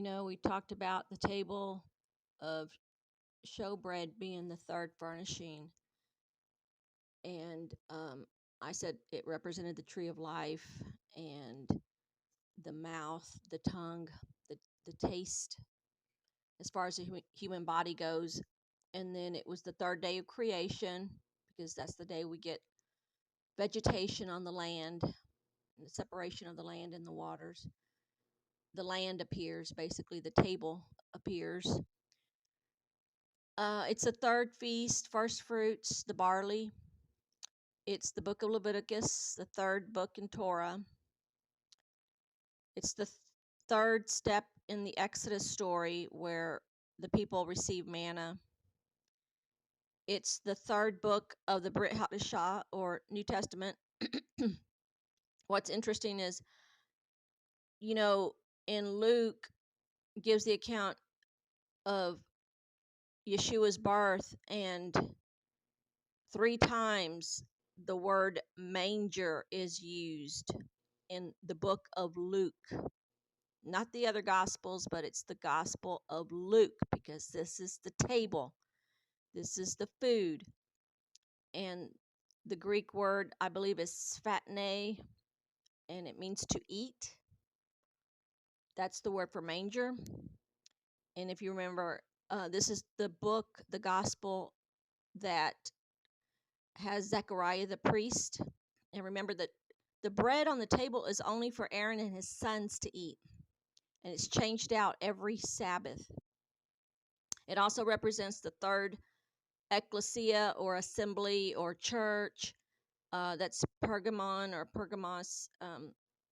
we talked about the table of showbread being the third furnishing, and I said it represented the tree of life and the mouth, the tongue, the taste, as far as the human body goes. And then it was the third day of creation, because that's the day we get vegetation on the land, and the separation of the land and the waters. The land appears, basically, the table appears. It's the third feast, first fruits, the barley. It's the book of Leviticus, the third book in Torah. It's the third step in the Exodus story where the people receive manna. It's the third book of the Brit Hadashah, or New Testament. What's interesting is, in Luke, gives the account of Yeshua's birth, and 3 times the word manger is used in the book of Luke. Not the other gospels, but it's the gospel of Luke, because this is the table. This is the food. And the Greek word, I believe, is sphatne, and it means to eat. That's the word for manger. And if you remember, this is the book, the gospel, that has Zechariah the priest. And remember that the bread on the table is only for Aaron and his sons to eat, and it's changed out every Sabbath. It also represents the third ecclesia, or assembly, or church. That's Pergamon or Pergamos.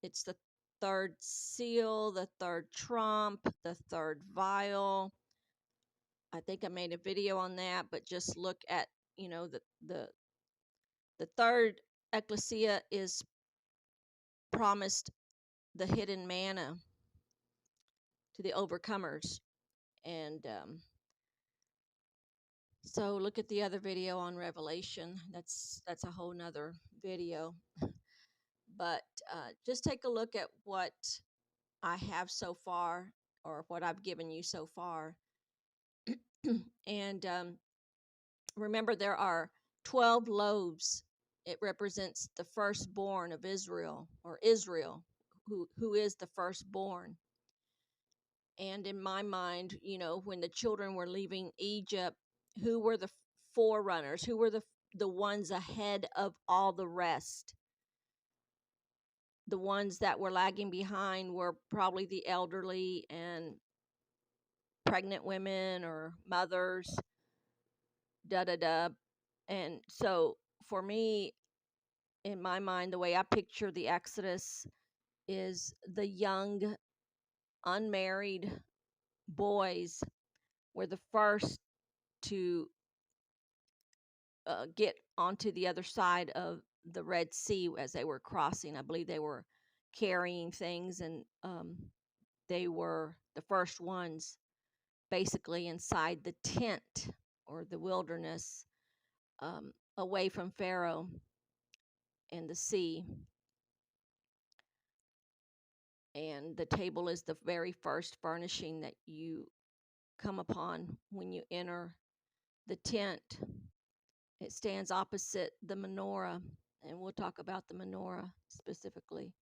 It's the third seal, the third trump, the third vial. I think I made a video on that, but just look at, the third ecclesia is promised the hidden manna to the overcomers. And so look at the other video on Revelation. That's a whole nother video. But just take a look at what I have so far, or what I've given you so far. And remember, there are 12 loaves. It represents the firstborn of Israel, or Israel, who is the firstborn. And in my mind, when the children were leaving Egypt, who were the forerunners? Who were the ones ahead of all the rest? The ones that were lagging behind were probably the elderly and pregnant women or mothers, da da da. And so for me, in my mind, the way I picture the Exodus is the young, unmarried boys were the first to get onto the other side of the Red Sea as they were crossing. I believe they were carrying things, and they were the first ones basically inside the tent, or the wilderness, away from Pharaoh and the sea. And the table is the very first furnishing that you come upon when you enter the tent. It stands opposite the menorah, and we'll talk about the menorah specifically.